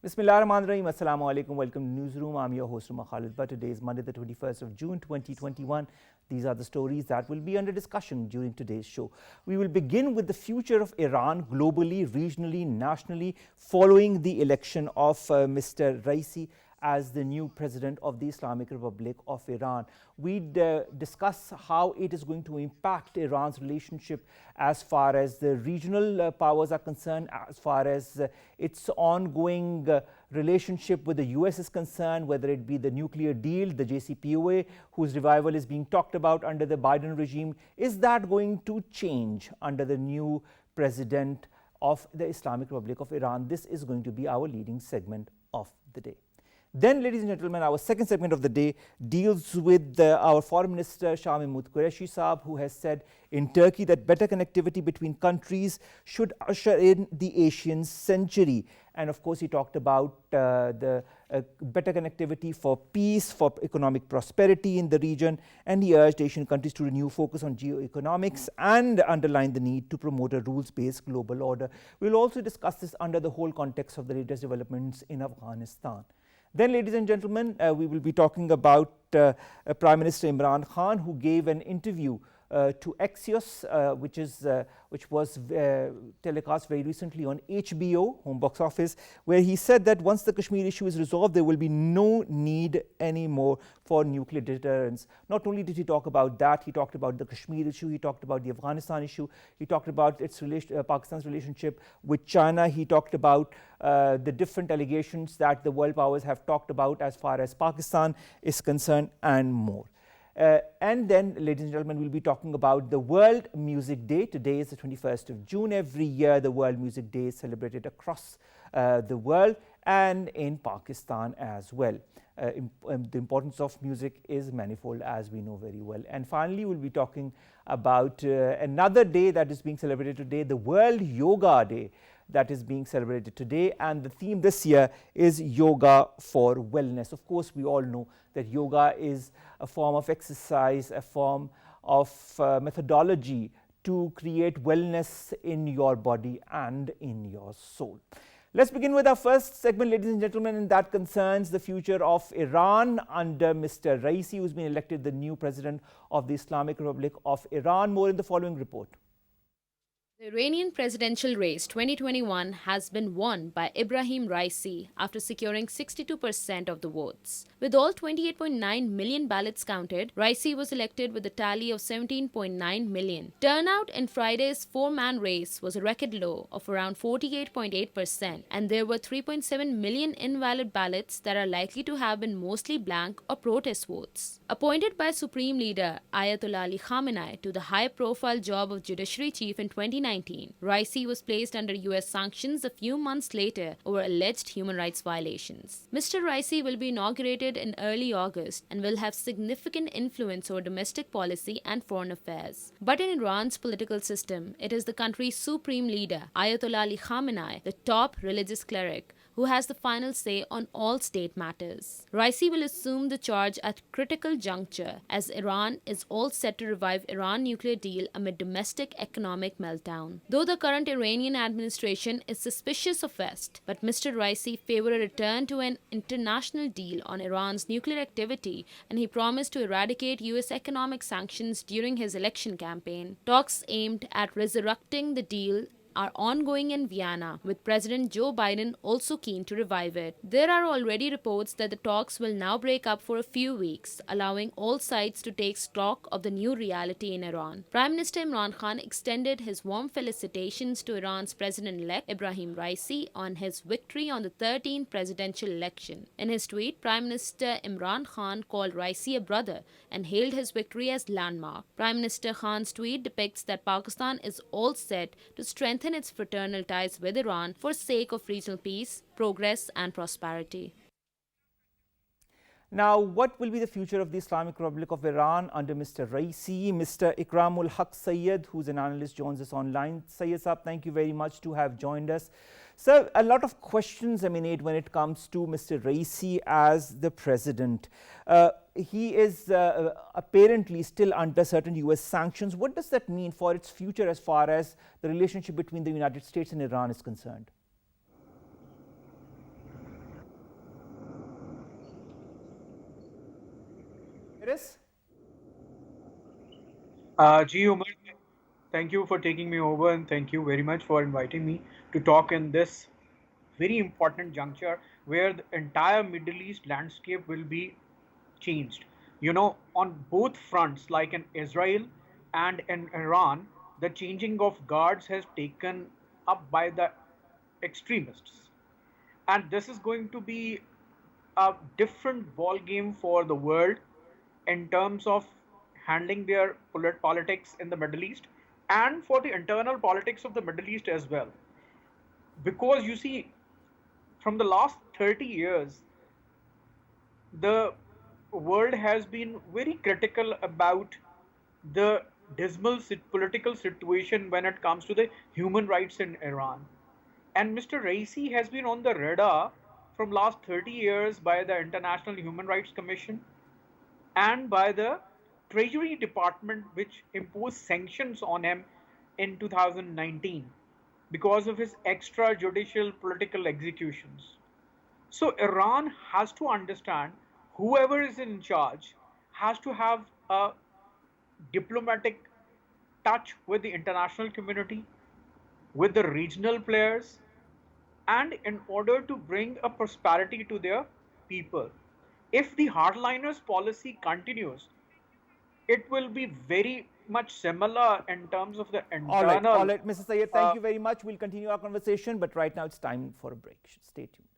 Bismillahirrahmanirrahim. Assalamu alaikum. Welcome to Newsroom. I'm your host, Umar Khalid. But today is Monday, the 21st of June, 2021. These are the stories that will be under discussion during today's show. We will begin with the future of Iran globally, regionally, nationally, following the election of Mr. Raisi as the new president of the Islamic Republic of Iran. We'd discuss how it is going to impact Iran's relationship as far as the regional powers are concerned, as far as its ongoing relationship with the US is concerned, whether it be the nuclear deal, the JCPOA, whose revival is being talked about under the Biden regime. Is that going to change under the new president of the Islamic Republic of Iran? This is going to be our leading segment of the day. Then, ladies and gentlemen, our second segment of the day deals with our Foreign Minister Shah Mahmood Qureshi Saab, who has said in Turkey that better connectivity between countries should usher in the Asian century. And of course, he talked about the better connectivity for peace, for economic prosperity in the region, and he urged Asian countries to renew focus on geoeconomics and underline the need to promote a rules-based global order. We'll also discuss this under the whole context of the latest developments in Afghanistan. Then, ladies and gentlemen, we will be talking about Prime Minister Imran Khan, who gave an interview to Axios, which was telecast very recently on HBO, home box office, where he said that once the Kashmir issue is resolved, there will be no need anymore for nuclear deterrence. Not only did he talk about that, he talked about the Kashmir issue, he talked about the Afghanistan issue, he talked about its Pakistan's relationship with China, he talked about the different allegations that the world powers have talked about as far as Pakistan is concerned, and more. And then, ladies and gentlemen, we'll be talking about the World Music Day. Today is the 21st of June. Every year, the World Music Day is celebrated across the world and in Pakistan as well. The importance of music is manifold, as we know very well. And finally, we'll be talking about another day that is being celebrated today, the World Yoga Day, that is being celebrated today, and the theme this year is Yoga for Wellness. Of course, we all know that yoga is a form of exercise, a form of methodology to create wellness in your body and in your soul. Let's begin with our first segment, ladies and gentlemen, and that concerns the future of Iran under Mr. Raisi, who's been elected the new president of the Islamic Republic of Iran. More in the following report. The Iranian presidential race 2021 has been won by Ebrahim Raisi after securing 62% of the votes. With all 28.9 million ballots counted, Raisi was elected with a tally of 17.9 million. Turnout in Friday's four-man race was a record low of around 48.8%, and there were 3.7 million invalid ballots that are likely to have been mostly blank or protest votes. Appointed by Supreme Leader Ayatollah Ali Khamenei to the high-profile job of Judiciary Chief in 2019, Raisi was placed under US sanctions a few months later over alleged human rights violations. Mr. Raisi will be inaugurated in early August and will have significant influence over domestic policy and foreign affairs. But in Iran's political system, it is the country's supreme leader, Ayatollah Ali Khamenei, the top religious cleric, who has the final say on all state matters. Raisi will assume the charge at critical juncture as Iran is all set to revive Iran nuclear deal amid domestic economic meltdown. Though the current Iranian administration is suspicious of West, but Mr. Raisi favored a return to an international deal on Iran's nuclear activity, and he promised to eradicate US economic sanctions during his election campaign. Talks aimed at resurrecting the deal are ongoing in Vienna, with President Joe Biden also keen to revive it. There are already reports that the talks will now break up for a few weeks, allowing all sides to take stock of the new reality in Iran. Prime Minister Imran Khan extended his warm felicitations to Iran's president-elect Ebrahim Raisi on his victory on the 13th presidential election. In his tweet, Prime Minister Imran Khan called Raisi a brother and hailed his victory as landmark. Prime Minister Khan's tweet depicts that Pakistan is all set to strengthen its fraternal ties with Iran for sake of regional peace, progress and prosperity. Now, what will be the future of the Islamic Republic of Iran under Mr. Raisi? Mr. Ikramul Haq Sayyed, who's an analyst, joins us online. Sayyed Saab, thank you very much to have joined us. Sir, a lot of questions emanate when it comes to Mr. Raisi as the president. He is apparently still under certain US sanctions. What does that mean for its future as far as the relationship between the United States and Iran is concerned? Cyrus? G. Umar, thank you for taking me over and thank you very much for inviting me to talk in this very important juncture where the entire Middle East landscape will be changed. You know, on both fronts, like in Israel and in Iran, the changing of guards has taken up by the extremists. And this is going to be a different ball game for the world in terms of handling their politics in the Middle East and for the internal politics of the Middle East as well. Because you see, from the last 30 years, the world has been very critical about the dismal political situation when it comes to the human rights in Iran. And Mr. Raisi has been on the radar from last 30 years by the International Human Rights Commission and by the Treasury Department, which imposed sanctions on him in 2019 because of his extrajudicial political executions. So Iran has to understand whoever is in charge has to have a diplomatic touch with the international community, with the regional players, and in order to bring a prosperity to their people. If the hardliners policy continues, it will be very much similar in terms of the All internal. right, Mr. Syed, thank you very much. We'll continue our conversation, but right now it's time for a break. Stay tuned.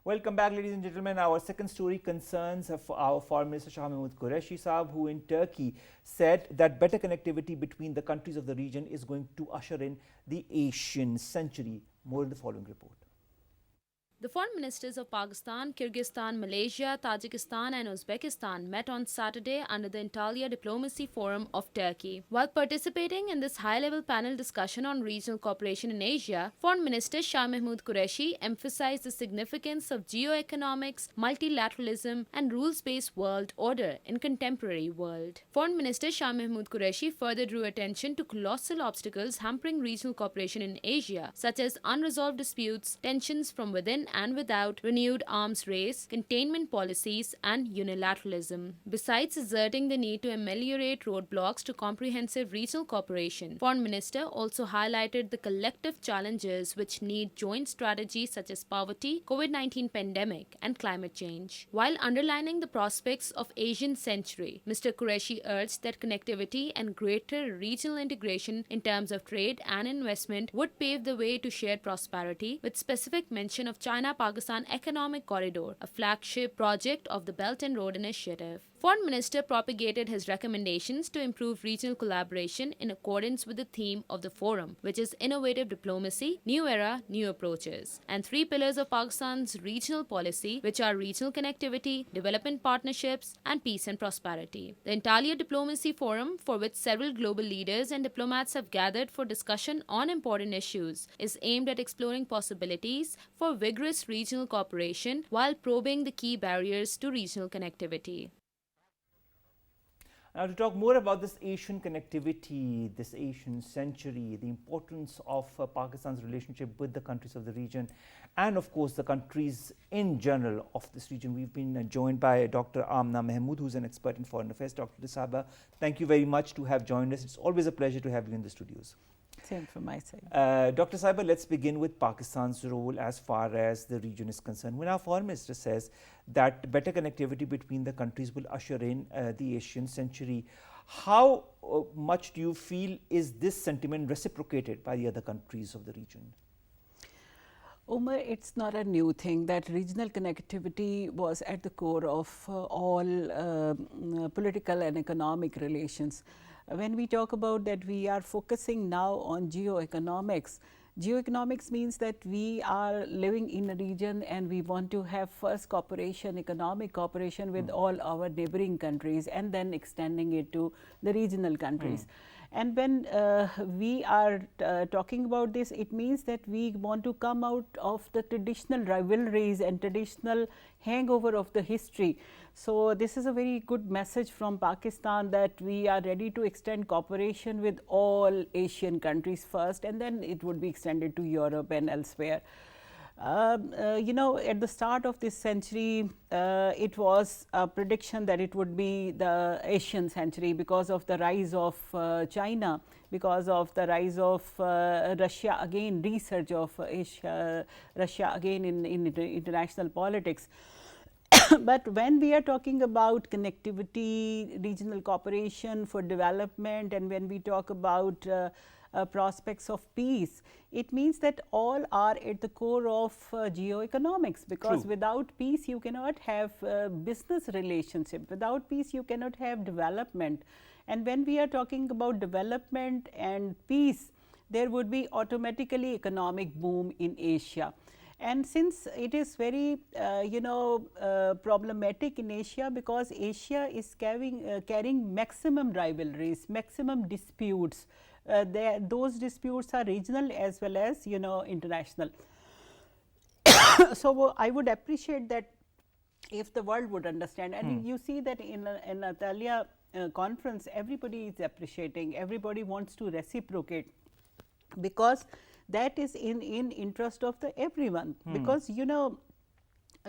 Welcome back, ladies and gentlemen. Our second story concerns our Foreign Minister Shah Mahmood Qureshi Saab, who in Turkey said that better connectivity between the countries of the region is going to usher in the Asian century. More in the following report. The foreign ministers of Pakistan, Kyrgyzstan, Malaysia, Tajikistan and Uzbekistan met on Saturday under the Antalya Diplomacy Forum of Turkey. While participating in this high-level panel discussion on regional cooperation in Asia, Foreign Minister Shah Mahmood Qureshi emphasized the significance of geoeconomics, multilateralism and rules-based world order in contemporary world. Foreign Minister Shah Mahmood Qureshi further drew attention to colossal obstacles hampering regional cooperation in Asia, such as unresolved disputes, tensions from within and without, renewed arms race, containment policies, and unilateralism. Besides asserting the need to ameliorate roadblocks to comprehensive regional cooperation, Foreign Minister also highlighted the collective challenges which need joint strategies such as poverty, COVID-19 pandemic, and climate change. While underlining the prospects of Asian century, Mr. Qureshi urged that connectivity and greater regional integration in terms of trade and investment would pave the way to shared prosperity, with specific mention of China-Pakistan Economic Corridor, a flagship project of the Belt and Road Initiative. Foreign Minister propagated his recommendations to improve regional collaboration in accordance with the theme of the forum, which is innovative diplomacy, new era, new approaches, and three pillars of Pakistan's regional policy, which are regional connectivity, development partnerships, and peace and prosperity. The Antalya Diplomacy Forum, for which several global leaders and diplomats have gathered for discussion on important issues, is aimed at exploring possibilities for vigorous regional cooperation while probing the key barriers to regional connectivity. Now, to talk more about this Asian connectivity, this Asian century, the importance of Pakistan's relationship with the countries of the region, and of course the countries in general of this region, we've been joined by Dr. Amna Mahmood, who's an expert in foreign affairs. Dr. Saba, thank you very much to have joined us. It's always a pleasure to have you in the studios. Same from my side. Dr. Saiba, let's begin with Pakistan's role as far as the region is concerned. When our foreign minister says that better connectivity between the countries will usher in the Asian century, how much do you feel is this sentiment reciprocated by the other countries of the region? Umar, it's not a new thing that regional connectivity was at the core of all political and economic relations. When we talk about that we are focusing now on geoeconomics, Geoeconomics means that we are living in a region and we want to have first cooperation, economic cooperation with all our neighboring countries, and then extending it to the regional countries. And when we are talking about this, it means that we want to come out of the traditional rivalries and traditional hangover of the history. So, this is a very good message from Pakistan that we are ready to extend cooperation with all Asian countries first, and then it would be extended to Europe and elsewhere. You know, at the start of this century, it was a prediction that it would be the Asian century because of the rise of China, because of the rise of Russia again, resurge of Russia again in international politics. But when we are talking about connectivity, regional cooperation for development, and when we talk about prospects of peace, it means that all are at the core of geoeconomics, because without peace you cannot have business relationship, without peace you cannot have development. And when we are talking about development and peace, there would be automatically economic boom in Asia. And since it is very problematic in Asia, because Asia is carrying maximum rivalries, maximum disputes. Those disputes are regional as well as international. So, I would appreciate that if the world would understand, and you see that in Antalya conference, everybody is appreciating, everybody wants to reciprocate, because that is in interest of the everyone, because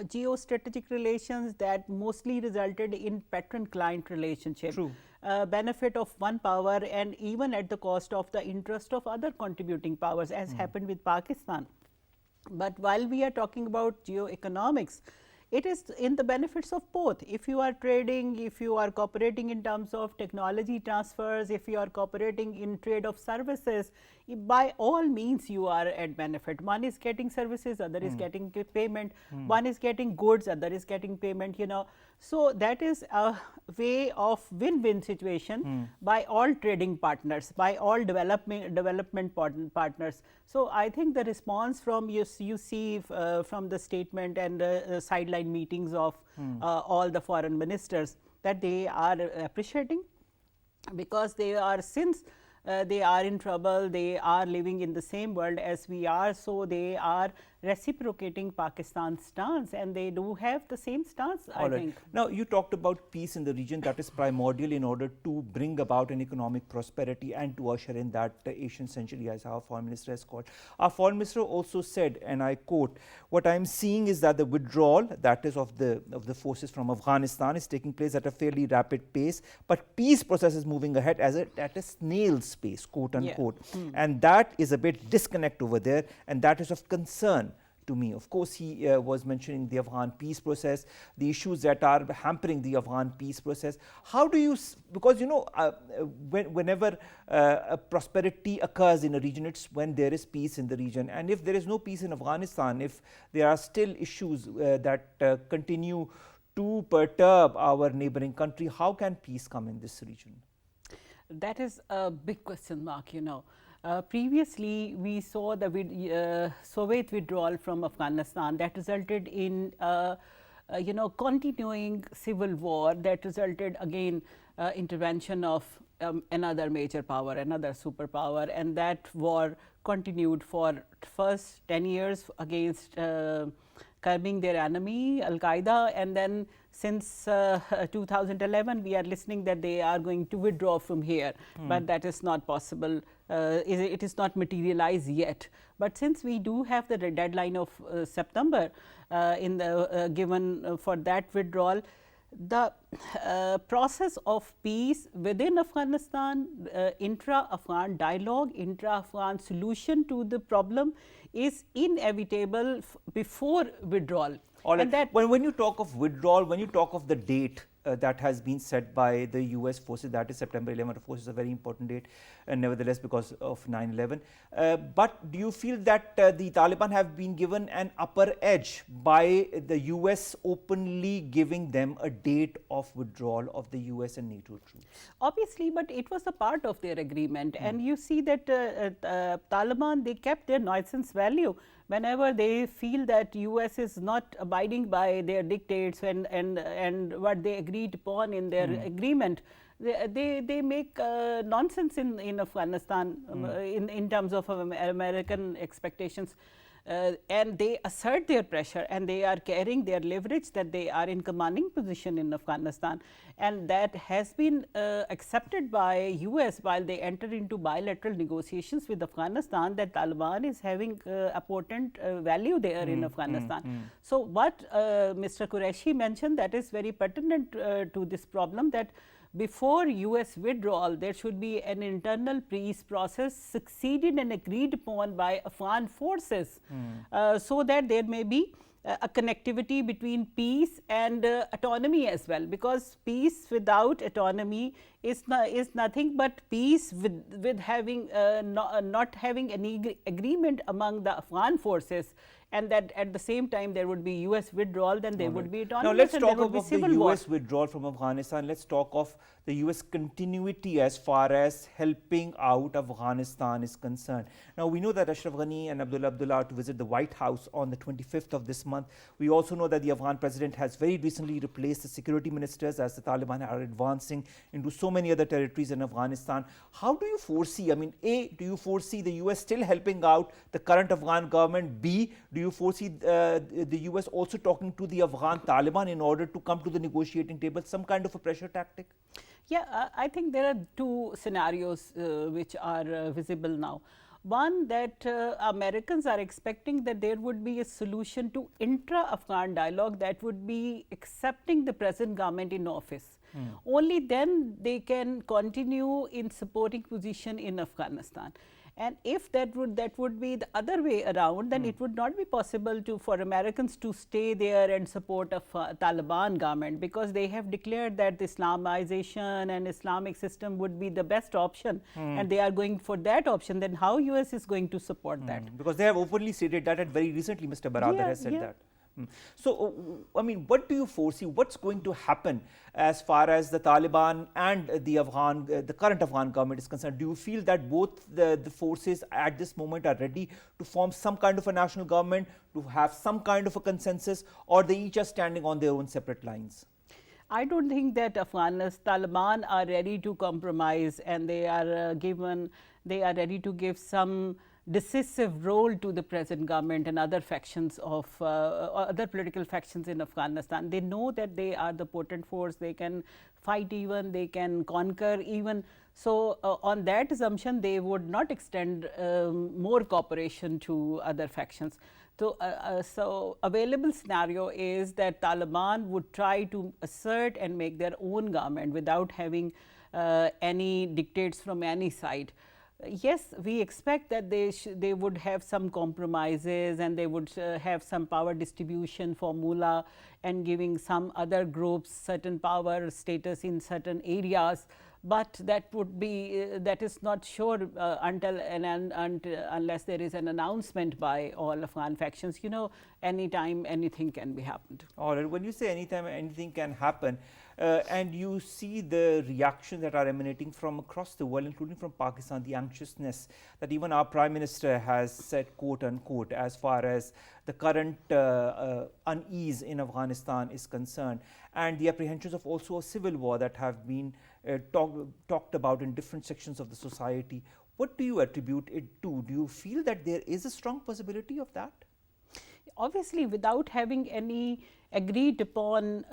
geostrategic relations that mostly resulted in patron-client relationship, benefit of one power, and even at the cost of the interest of other contributing powers, as happened with Pakistan. But while we are talking about geoeconomics, it is in the benefits of both. If you are trading, if you are cooperating in terms of technology transfers, if you are cooperating in trade of services, by all means you are at benefit. One is getting services, other is getting payment, one is getting goods, other is getting payment, So, that is a way of win-win situation by all trading partners, by all development partners. So, I think the response from you see from the statement and the sideline meetings of all the foreign ministers, that they are appreciating, because they are, since they are in trouble, they are living in the same world as we are. So, they are reciprocating Pakistan's stance, and they do have the same stance, I think. Now, you talked about peace in the region, that is primordial in order to bring about an economic prosperity and to usher in that Asian century, as our foreign minister has called. Our foreign minister also said, and I quote, "What I am seeing is that the withdrawal, that is of the forces from Afghanistan, is taking place at a fairly rapid pace, but peace process is moving ahead at a snail's pace," quote unquote. And that is a bit disconnect over there, and that is of concern to me. Of course, he was mentioning the Afghan peace process, the issues that are hampering the Afghan peace process. How do you, because whenever a prosperity occurs in a region, it's when there is peace in the region. And if there is no peace in Afghanistan, if there are still issues that continue to perturb our neighboring country, how can peace come in this region? That is a big question mark, Previously, we saw the Soviet withdrawal from Afghanistan that resulted in continuing civil war, that resulted again intervention of another major power, another superpower, and that war continued for first 10 years against curbing their enemy, Al-Qaeda, and then since 2011 we are listening that they are going to withdraw from here, but that is not possible, it is not materialized yet. But since we do have the deadline of September in the given for that withdrawal, the process of peace within Afghanistan, intra-Afghan dialogue, intra-Afghan solution to the problem is inevitable before withdrawal. And that when you talk of withdrawal, when you talk of the date, that has been set by the US forces, that is September 11. Of course, it's a very important date, nevertheless, because of 9/11. But do you feel that the Taliban have been given an upper edge by the US openly giving them a date of withdrawal of the US and NATO troops? Obviously, but it was a part of their agreement, and you see that Taliban, they kept their nuisance value whenever they feel that US is not abiding by their dictates and what they agreed upon in their agreement. They make nonsense in Afghanistan in terms of American expectations. And they assert their pressure, and they are carrying their leverage that they are in commanding position in Afghanistan, and that has been accepted by US while they enter into bilateral negotiations with Afghanistan, that Taliban is having a potent value there in Afghanistan. So what Mr. Qureshi mentioned, that is very pertinent to this problem, that before US withdrawal, there should be an internal peace process succeeded and agreed upon by Afghan forces, so that there may be a connectivity between peace and autonomy as well, because peace without autonomy is nothing but peace with having not having any agreement among the Afghan forces, and that at the same time there would be US withdrawal, then there would be autonomy. Now let's talk about the US withdrawal from Afghanistan. Let's talk of the US continuity as far as helping out Afghanistan is concerned. Now we know that Ashraf Ghani and Abdullah Abdullah are to visit the White House on the 25th of this month. We also know that the Afghan president has very recently replaced the security ministers as the Taliban are advancing into so many other territories in Afghanistan. How do you foresee, I mean, A, do you foresee the US still helping out the current Afghan government? B, do you foresee the US also talking to the Afghan Taliban in order to come to the negotiating table, some kind of a pressure tactic? Yeah, I think there are two scenarios which are visible now. One, that Americans are expecting that there would be a solution to intra-Afghan dialogue that would be accepting the present government in office. Only then they can continue in supporting position in Afghanistan. And if that would be the other way around, then it would not be possible for Americans to stay there and support a Taliban government, because they have declared that the Islamization and Islamic system would be the best option, and they are going for that option. Then how US is going to support that? Because they have openly stated that, and very recently Mr. Baradar has said that. So, I mean, what do you foresee? What's going to happen as far as the Taliban and the current Afghan government is concerned? Do you feel that both the forces at this moment are ready to form some kind of a national government, to have some kind of a consensus, or they each are standing on their own separate lines? I don't think that Taliban are ready to compromise, and they are ready to give some decisive role to the present government and other factions of other political factions in Afghanistan. They know that they are the potent force, they can fight even, they can conquer even. So, on that assumption, they would not extend more cooperation to other factions. So, available scenario is that Taliban would try to assert and make their own government without having any dictates from any side. Yes, we expect that they would have some compromises, and they would have some power distribution formula and giving some other groups certain power status in certain areas, but that would be that is not sure until unless there is an announcement by all Afghan factions. You know, anytime anything can be happened. All right, when you say anytime anything can happen, and you see the reactions that are emanating from across the world, including from Pakistan, the anxiousness that even our Prime Minister has said, quote unquote, as far as the current unease in Afghanistan is concerned, and the apprehensions of also a civil war that have been talked about in different sections of the society. What do you attribute it to? Do you feel that there is a strong possibility of that? Obviously, without having any agreed upon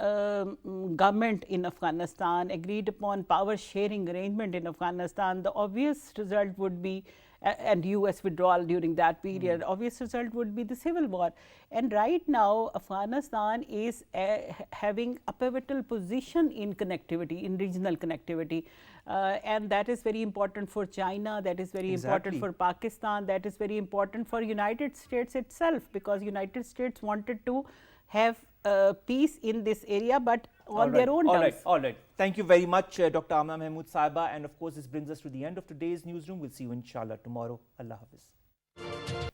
government in Afghanistan, agreed upon power sharing arrangement in Afghanistan, the obvious result would be and US withdrawal during that period, obvious result would be the civil war. And right now, Afghanistan is having a pivotal position in connectivity, in regional connectivity, and that is very important for China, that is very important for Pakistan, that is very important for United States itself, because United States wanted to have peace in this area, but on their own terms. All right. Thank you very much, Dr. Amna Mahmood Saiba. And of course, this brings us to the end of today's newsroom. We'll see you inshallah tomorrow. Allah Hafiz.